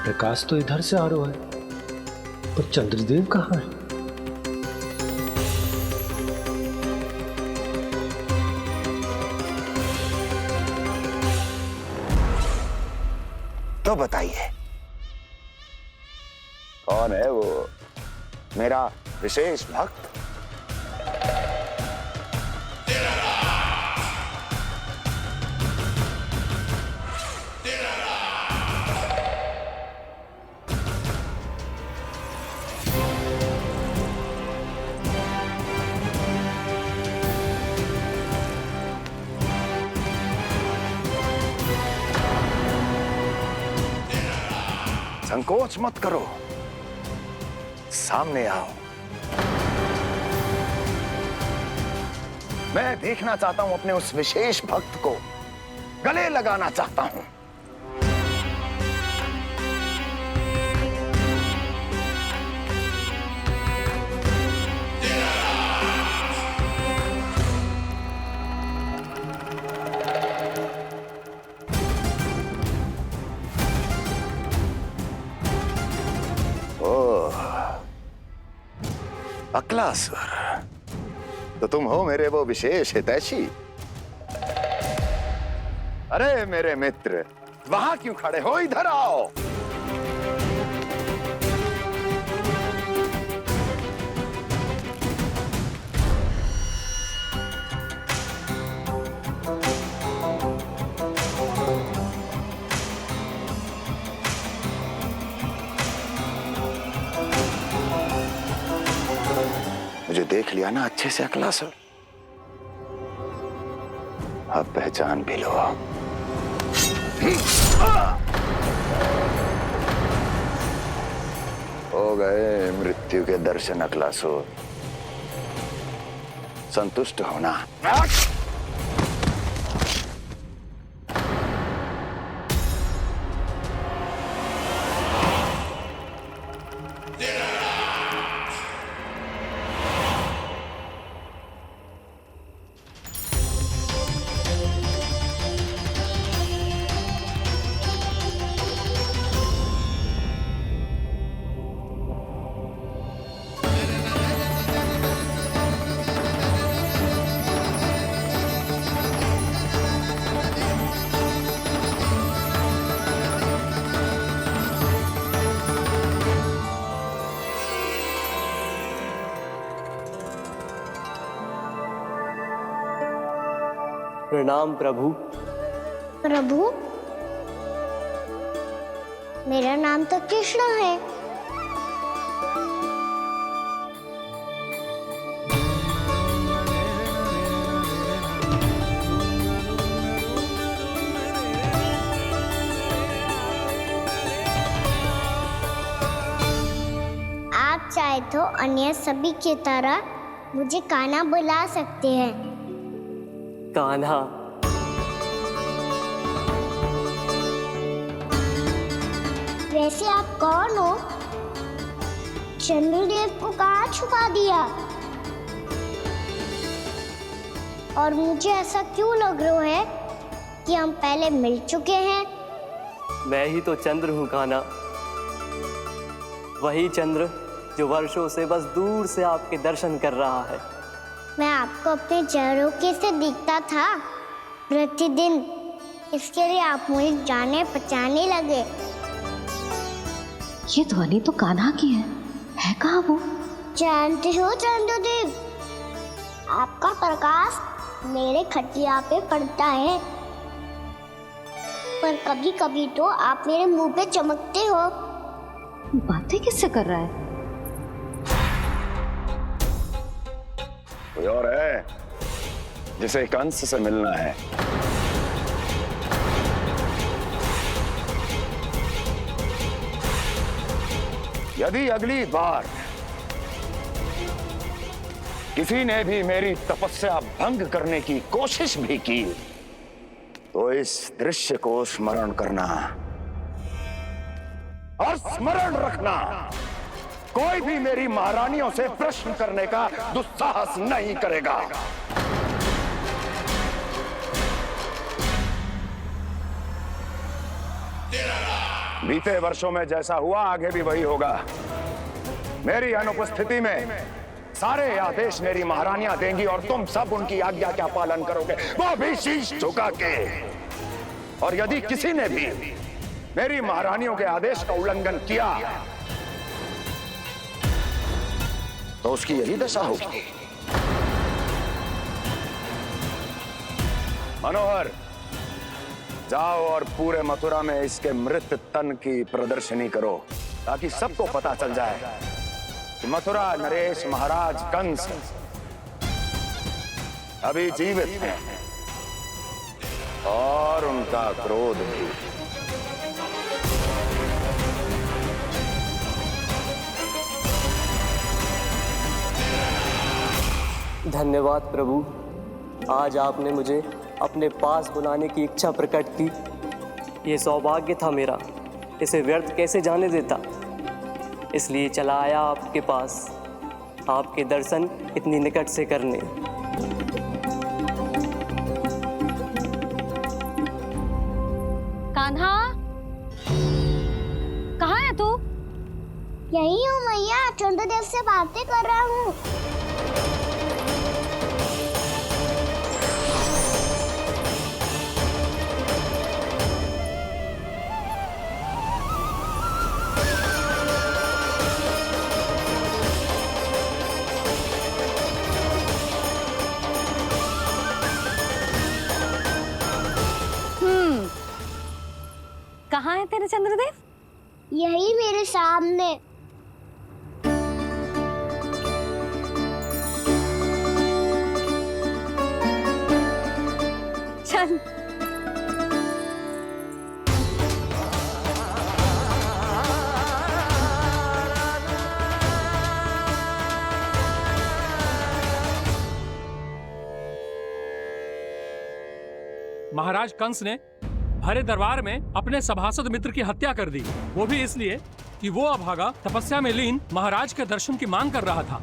प्रकाश तो इधर से आ रहा है, पर चंद्रदेव कहाँ है? तो बताइए, कौन है वो मेरा विशेष भक्त? संकोच मत करो, सामने आओ। मैं देखना चाहता हूं अपने उस विशेष भक्त को, गले लगाना चाहता हूं। अक्लासुर, तो तुम हो मेरे वो विशेष हितैषी। अरे मेरे मित्र, वहां क्यों खड़े हो? इधर आओ। मुझे देख लिया ना अच्छे से अक्लासुर? अब पहचान भी लो। हो गए मृत्यु के दर्शन अक्लासुर, संतुष्ट होना। प्रणाम प्रभु। प्रभु, मेरा नाम तो कृष्ण है। आप चाहे तो अन्य सभी की तरह मुझे कान्हा बुला सकते हैं। कान्हा? वैसे आप कौन हो? चंद्रदेव को कहाँ छुपा दिया? और मुझे ऐसा क्यों लग रहा है कि हम पहले मिल चुके हैं? मैं ही तो चंद्र हूँ कान्हा, वही चंद्र जो वर्षों से बस दूर से आपके दर्शन कर रहा है। मैं आपको अपने झरोखे से दिखता था प्रतिदिन, इसके लिए आप मुझे जाने पहचानने लगे। ये ध्वनि तो कान्हा की है कहाँ वो? जानते हो चंद्रदेव, आपका प्रकाश मेरे खटिया पे पड़ता है, पर कभी कभी तो आप मेरे मुंह पे चमकते हो। बातें किससे कर रहा है? कोई और है जिसे कंस से मिलना है? यदि अगली बार किसी ने भी मेरी तपस्या भंग करने की कोशिश भी की तो इस दृश्य को स्मरण करना और स्मरण रखना, कोई भी मेरी महारानियों से प्रश्न करने का दुस्साहस नहीं करेगा। बीते वर्षों में जैसा हुआ आगे भी वही होगा। मेरी अनुपस्थिति में सारे आदेश मेरी महारानियां देंगी और तुम सब उनकी आज्ञा का पालन करोगे, वो भी शीश झुका के। और यदि किसी ने भी मेरी महारानियों के आदेश का उल्लंघन किया तो उसकी यही दशा होगी। मनोहर, जाओ और पूरे मथुरा में इसके मृत तन की प्रदर्शनी करो ताकि सबको पता चल जाए कि मथुरा नरेश महाराज कंस अभी जीवित हैं और उनका क्रोध भी। धन्यवाद प्रभु, आज आपने मुझे अपने पास बुलाने की इच्छा प्रकट की। ये सौभाग्य था मेरा, इसे व्यर्थ कैसे जाने देता। इसलिए चला आया आपके पास, आपके दर्शन इतनी निकट से करने। कान्हा, कहाँ है तू? यही हूँ मैया, चंद्रदेव से बातें कर रहा हूँ। कहाँ है तेरे चंद्रदेव? यही मेरे सामने। चल। महाराज कंस ने भरे दरबार में अपने सभासद मित्र की हत्या कर दी, वो भी इसलिए कि वो अभागा तपस्या में लीन महाराज के दर्शन की मांग कर रहा था।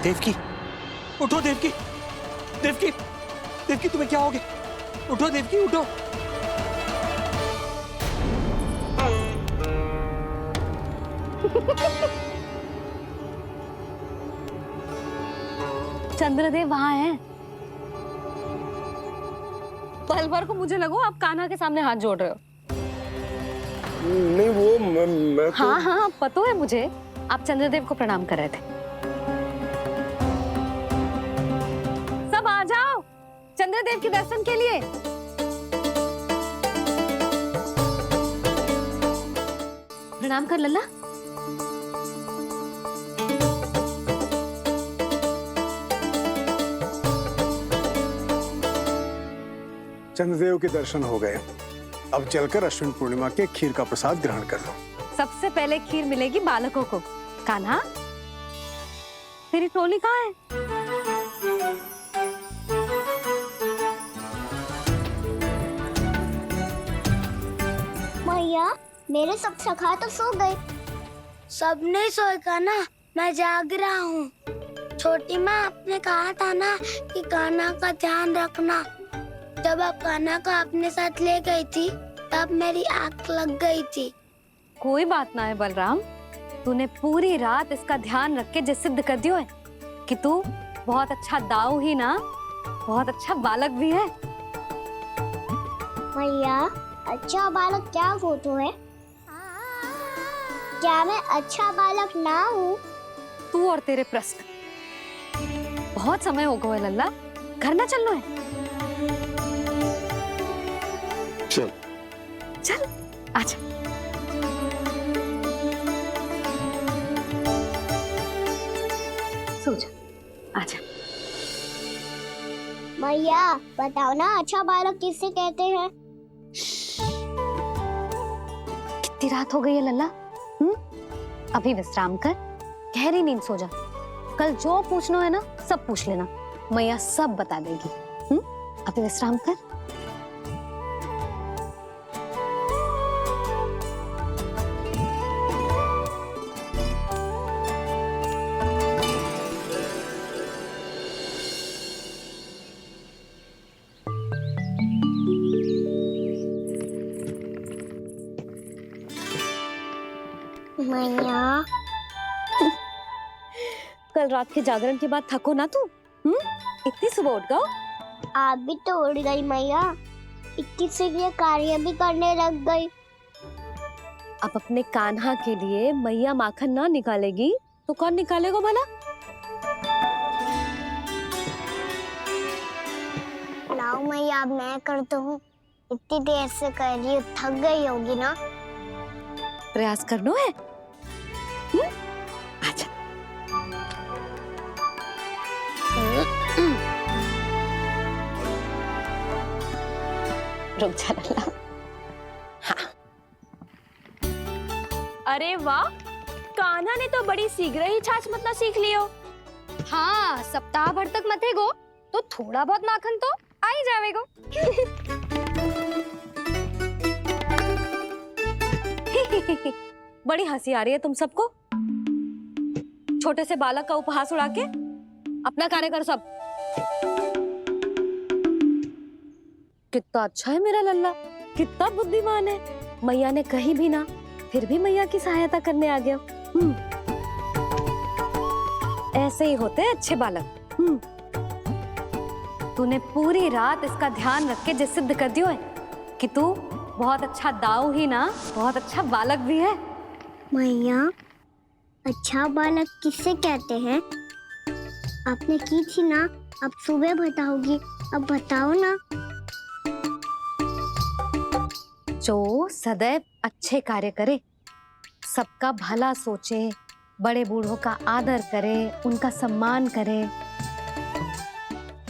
देवकी, उठो देवकी, देवकी, देवकी तुम्हें क्या हो गया? उठो देवकी, उठो। चंद्रदेव वहां हैं। पल भर को मुझे लगो आप कान्हा के सामने हाथ जोड़ रहे हो। नहीं वो मैं तो... हाँ हाँ पता है मुझे, आप चंद्रदेव को प्रणाम कर रहे थे। सब आ जाओ चंद्रदेव के दर्शन के लिए। प्रणाम कर लल्ला। चंद्रदेव के दर्शन हो गए, अब चलकर अश्विन पूर्णिमा के खीर का प्रसाद ग्रहण कर लो। सबसे पहले खीर मिलेगी बालकों को। कान्हा, तेरी टोली कहाँ है? मैया, मेरे सब सखा तो सो गए। सब नहीं सोए का ना, मैं जाग रहा हूँ। छोटी माँ, आपने कहा था ना कि कान्हा का ध्यान रखना। जब आप कान्हा को अपने साथ ले गई थी तब मेरी आंख लग गई थी। कोई बात ना है बलराम, तूने पूरी रात इसका ध्यान रख के जो सिद्ध कर दियो है कि तू बहुत अच्छा दाऊ ही ना, बहुत अच्छा बालक भी है। मैया, अच्छा बालक क्या फोटो है? क्या मैं अच्छा बालक ना हूँ? तू और तेरे प्रश्न। बहुत समय हो गया लल्ला, घर ना चलना है। चल चल आजा। सो जा, आजा। मैया, बताओ ना अच्छा बालक किसे कहते हैं? कितनी रात हो गई है लल्ला? अभी विश्राम कर, गहरी नींद सो जा। कल जो पूछना है ना सब पूछ लेना, मैया सब बता देगी। अभी विश्राम कर। मैया, कल रात के जागरण के बाद थको ना तू? इतनी सुबह उठ गओ? आप भी तो उठ गई मैया, इक्कीस से ये कार्य भी करने लग गई। अब अपने कान्हा के लिए मैया माखन ना निकालेगी तो कौन निकालेगा भला? लाओ मैया, अब मैं करता हूँ। इतनी देर से कर रही हूँ, थक गई होगी ना? प्रयास करना है। आजा। रुक जा लल्ला। हाँ। अरे वाह, कान्हा ने तो बड़ी शीघ्र ही छाछ मतना सीख लियो। हाँ, सप्ताह भर तक मतेगो तो थोड़ा बहुत माखन तो आ ही जावेगो। बड़ी हंसी आ रही है तुम सबको। छोटे से बालक का उपहास उड़ा के अपना कार्य करो सब। कितना अच्छा है मेरा लल्ला, कितना बुद्धिमान है। मैया ने कही भी ना, फिर भी मैया की सहायता करने आ गया। ऐसे ही होते हैं अच्छे बालक। तूने पूरी रात इसका ध्यान रख के जो सिद्ध कर दियो है कि तू बहुत अच्छा दाऊ ही ना, बहुत अच्छा बालक भी है। मैया, अच्छा बालक किसे कहते हैं? आपने की थी ना, अब सुबह बताओगी, अब बताओ ना। जो सदैव अच्छे कार्य करे, सबका भला सोचे, बड़े बूढ़ों का आदर करे, उनका सम्मान करे,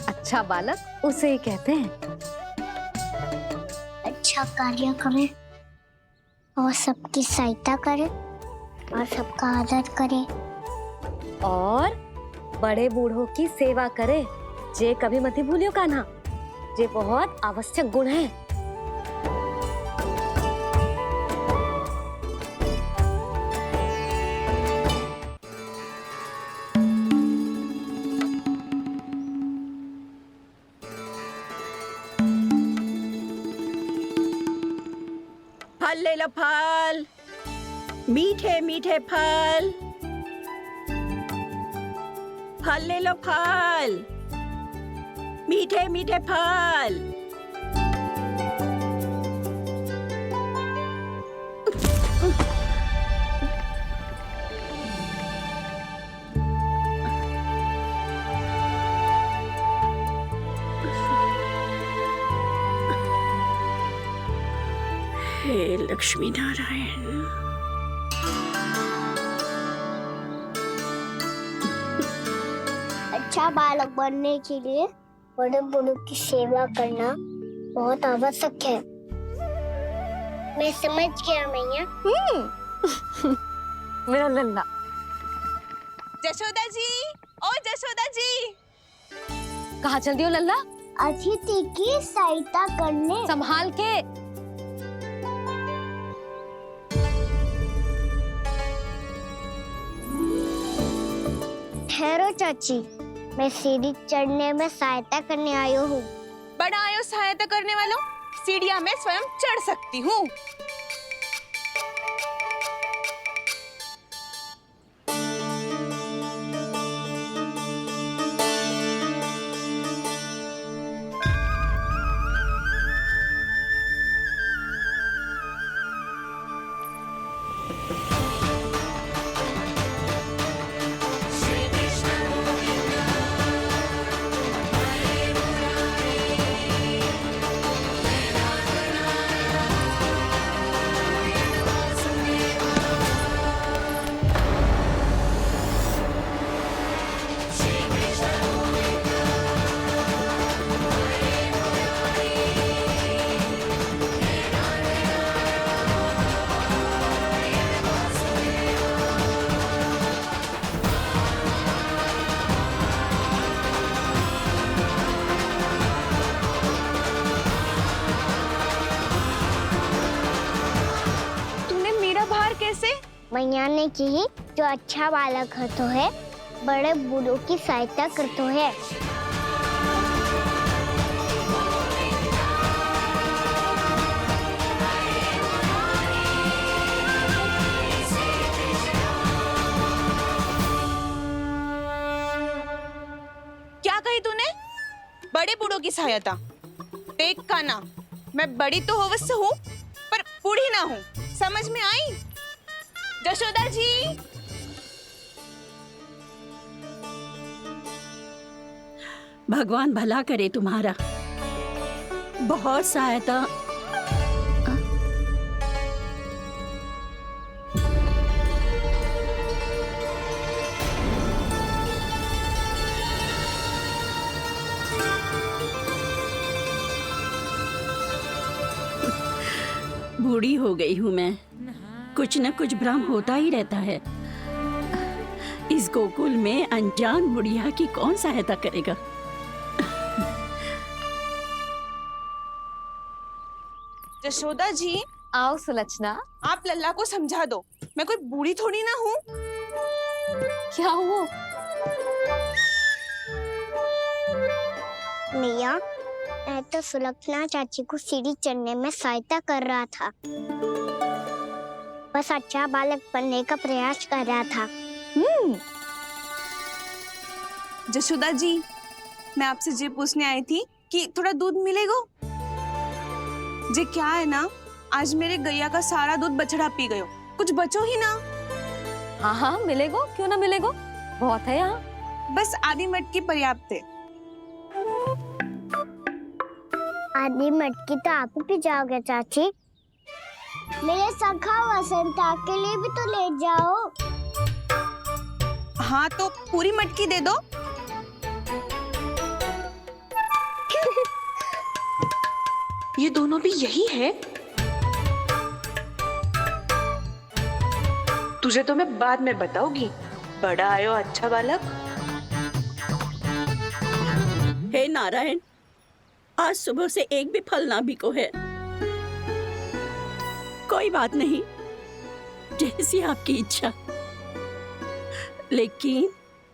अच्छा बालक उसे ही कहते हैं। अच्छा कार्य करे और सबकी सहायता करे और सबका आदर करे और बड़े बूढ़ों की सेवा करे। जे कभी मत भूलियो कान्हा, जे बहुत आवश्यक गुण है। फल ले लो, फल, मीठे मीठे फल, फल ले लो, फल, मीठे मीठे फल। हे लक्ष्मी नारायण। अच्छा बालक बनने के लिए बड़े बड़ों की सेवा करना बहुत आवश्यक है। मैं समझ गया मैया। मेरा लल्ला। जशोदा जी, ओ जशोदा जी, कहाँ चल दी हो लल्ला? अतिथि की सहायता करने। संभाल के। ठहरो चाची, मैं सीढ़ी चढ़ने में सहायता करने आई हूँ। बड़ा आयो सहायता करने वालों, सीढ़ियाँ मैं स्वयं चढ़ सकती हूँ। मैया ने की जो अच्छा बालक होतो है बड़े बूढ़ों की सहायता करतो है। क्या कही तूने? बड़े बूढ़ों की सहायता? देख कान्हा, मैं बड़ी तो अवश्य हूँ पर बूढ़ी ना हूँ, समझ में आई? जशोदा जी, भगवान भला करे तुम्हारा। बहुत सहायता। बूढ़ी हो गई हूँ मैं, कुछ न कुछ भ्रम होता ही रहता है। इस गोकुल में अनजान बुढ़िया की कौन सहायता करेगा? जशोदा जी, आओ सुलक्षणा। आप लल्ला को समझा दो, मैं कोई बूढ़ी थोड़ी ना हूँ। क्या हुआ? मैया, मैं तो सुलक्षणा चाची को सीढ़ी चढ़ने में सहायता कर रहा था, बस अच्छा बालक बनने का प्रयास कर रहा था। जशोदा जी, मैं आपसे ये पूछने आई थी कि थोड़ा दूध मिलेगा? जे क्या है ना, आज मेरे गैया का सारा दूध बछड़ा पी गयो, कुछ बचो ही ना। हाँ हाँ मिलेगा, क्यों ना मिलेगा, बहुत है यहाँ। बस आधी मटकी पर्याप्त है। आधी मटकी तो आप ही पी जाओगे चाची। मेरे सखा वसंता के लिए भी तो ले जाओ। हाँ तो पूरी मटकी दे दो। ये दोनों भी यही है? तुझे तो मैं बाद में बताऊंगी, बड़ा आयो अच्छा बालक। हे नारायण, आज सुबह से एक भी फल ना बिको है। कोई बात नहीं, जैसी आपकी इच्छा, लेकिन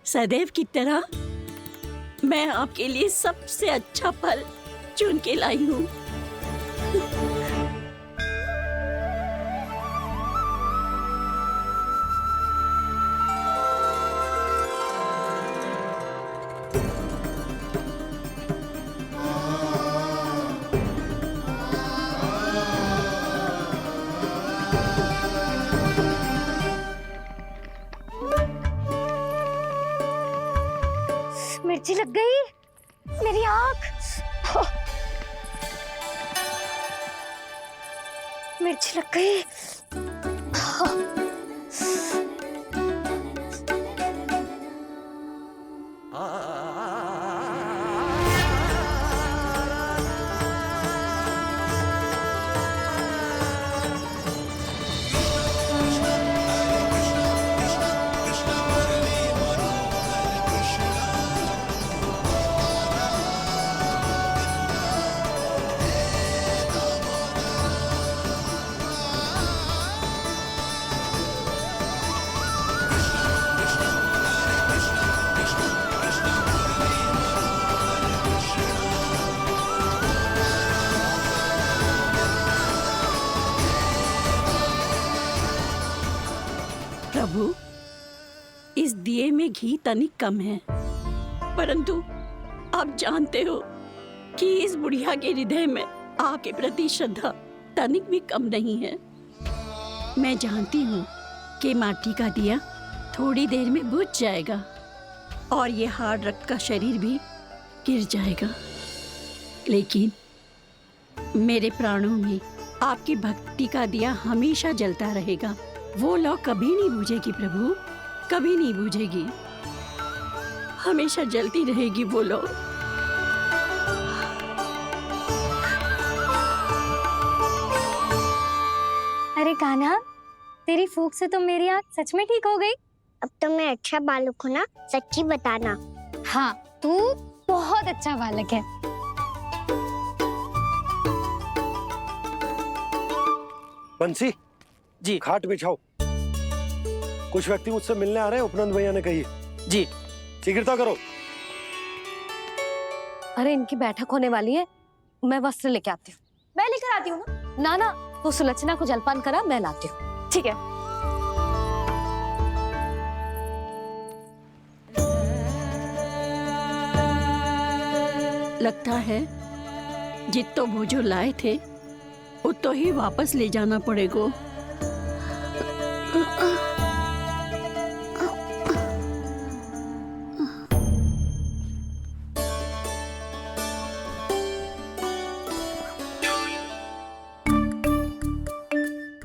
सदैव की तरह मैं आपके लिए सबसे अच्छा फल चुन के लाई हूँ। आँख। मिर्च लग गई। प्रभु, इस दिए में घी तनिक कम है, परंतु आप जानते हो कि इस बुढ़िया के हृदय में आपके प्रति श्रद्धा तनिक भी कम नहीं है। मैं जानती हूँ कि माटी का दिया थोड़ी देर में बुझ जाएगा और ये हार्ड रक्त का शरीर भी गिर जाएगा, लेकिन मेरे प्राणों में आपकी भक्ति का दिया हमेशा जलता रहेगा। वो लौ कभी नहीं बुझेगी प्रभु, कभी नहीं बुझेगी, हमेशा जलती रहेगी वो लौ। अरे कान्हा, तेरी फूंक से तो मेरी आँख सच में ठीक हो गई। अब तो मैं अच्छा बालक हूँ ना, सच्ची बताना। हाँ, तू बहुत अच्छा बालक है। बंसी जी, खाट बिछाओ। कुछ व्यक्ति मुझसे मिलने आ रहे हैं, उपनंद भैया ने कही जी। शीघ्रता करो। अरे इनकी बैठक होने वाली है, मैं वस्त्र लेके आती हूँ। मैं लेकर आती हूँ ना। ना, तो सुलक्षणा को जलपान करा, मैं लाती हूँ। ठीक है। लगता है जितो वो जो लाए थे उतो ही वापस ले जाना पड़ेगा।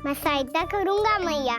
मैं सहायता करूंगा मैया।